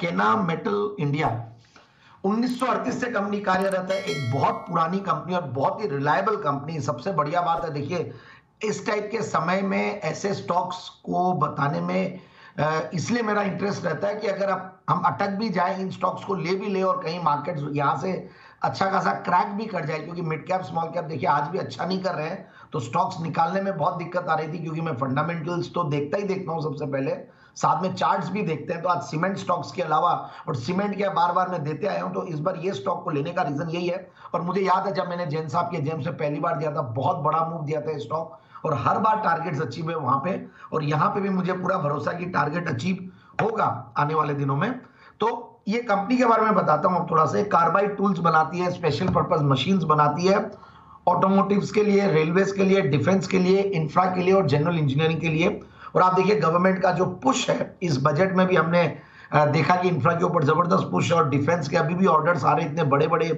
केना metal India 1938 से company कार्यरत है। एक बहुत पुरानी कंपनी और बहुत ही रिलायबल कंपनी। सबसे बढ़िया बात है, देखिए इस टाइप के समय में ऐसे स्टॉक्स को बताने में इसलिए मेरा इंटरेस्ट रहता है कि अगर हम अटक भी जाए, इन स्टॉक्स को ले भी ले और कहीं मार्केट यहाँ से अच्छा खासा क्रैक भी कर जाए, क्योंकि मिड कैप स्मॉल कैप देखिए आज भी अच्छा नहीं कर रहे हैं, तो स्टॉक्स निकालने में बहुत दिक्कत आ रही थी। क्योंकि मैं फंडामेंटल्स तो देखता ही देखता हूँ सबसे पहले, साथ में चार्ट्स भी देखते हैं। तो आज सीमेंट स्टॉक्स के अलावा, और सीमेंट के बार बार मैं देते आया हूं, तो इस बार ये स्टॉक को लेने का रीजन यही है। और मुझे याद है जब मैंने जैन साहब के जेम से पहली बार दिया था, बहुत बड़ा मूव दिया था स्टॉक, और हर बार टारगेट्स अचीव है वहां पे, और यहां पे भी मुझे पूरा भरोसा कि टारगेट अचीव होगा आने वाले दिनों में। तो ये कंपनी के बारे में बताता हूं थोड़ा सा। कार्बाइड टूल्स बनाती है, स्पेशल पर्पस मशीन्स बनाती है, ऑटोमोटिव्स के लिए, रेलवेज के लिए, डिफेंस के लिए, इंफ्रा के लिए और जनरल इंजीनियरिंग के लिए। और आप देखिए गवर्नमेंट का जो पुश है, इस बजट में भी हमने देखा कि इंफ्रा के ऊपर जबरदस्त पुश है, और डिफेंस के अभी भी ऑर्डर्स आ रहे, इतने बड़े बड़े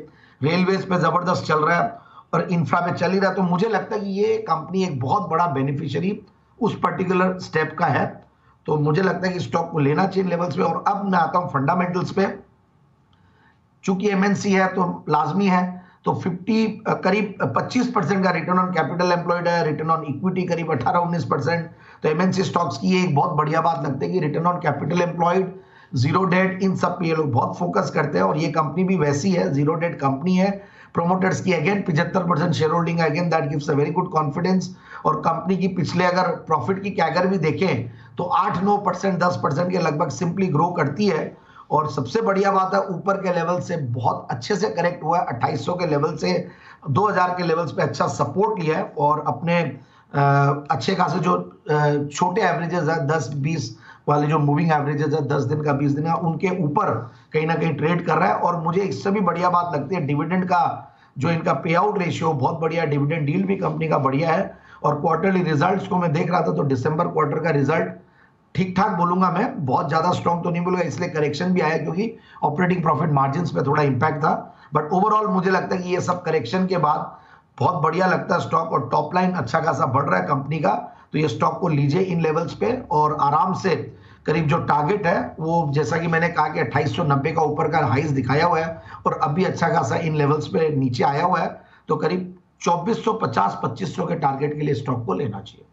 रेलवेज पे जबरदस्त चल रहा है और इंफ्रा पे चल ही रहा है। तो मुझे लगता है कि ये कंपनी एक बहुत बड़ा बेनिफिशियरी उस पर्टिकुलर स्टेप का है। तो मुझे लगता है कि स्टॉक को लेना चाहिए लेवल्स पे। और अब मैं आता हूं फंडामेंटल्स पे। चूंकि एमएनसी है तो लाजमी है, तो 50 करीब 25% का रिटर्न ऑन कैपिटल एम्प्लॉयड है, रिटर्न ऑन इक्विटी करीब 18-19%। तो एमएनसी स्टॉक्स की ये एक बहुत बढ़िया बात लगती है कि return on capital employed, zero debt, इन सब पे ये लोग बहुत फोकस करते हैं। और ये कंपनी भी वैसी है, जीरो डेट कंपनी है। प्रोमोटर्स की अगेन 75% शेयर होल्डिंग है, again that gives a very good confidence. और कंपनी की पिछले अगर प्रॉफिट की कैगर भी देखें तो 8-9%, 10% के लगभग सिंपली ग्रो करती है। और सबसे बढ़िया बात है, ऊपर के लेवल से बहुत अच्छे से करेक्ट हुआ है, 2800 के लेवल से 2000 के लेवल्स पे अच्छा सपोर्ट लिया है। और अपने अच्छे खासे जो छोटे एवरेजेस है, 10-20 वाले जो मूविंग एवरेजेस है, 10 दिन का, 20 दिन का, उनके ऊपर कहीं ना कहीं ट्रेड कर रहा है। और मुझे इससे भी बढ़िया बात लगती है डिविडेंड का, जो इनका पे आउट रेशियो बहुत बढ़िया, डिविडेंड डील भी कंपनी का बढ़िया है। और क्वार्टरली रिजल्ट्स को मैं देख रहा था तो दिसंबर क्वार्टर का रिजल्ट ठीक ठाक बोलूंगा मैं, बहुत ज्यादा स्ट्रॉन्ग तो नहीं बोलूंगा, इसलिए करेक्शन भी आया क्योंकि ऑपरेटिंग प्रॉफिट मार्जिन्स पे थोड़ा इंपैक्ट था। बट ओवरऑल मुझे लगता है कि ये सब करेक्शन के बाद बहुत बढ़िया लगता है स्टॉक, और टॉप लाइन अच्छा खासा बढ़ रहा है कंपनी का। तो ये स्टॉक को लीजिए इन लेवल्स पे, और आराम से करीब जो टारगेट है वो, जैसा कि मैंने कहा कि 2890 का ऊपर का हाइस दिखाया हुआ है, और अभी अच्छा खासा इन लेवल्स पे नीचे आया हुआ है। तो करीब 2450-2500 के टारगेट के लिए स्टॉक को लेना चाहिए।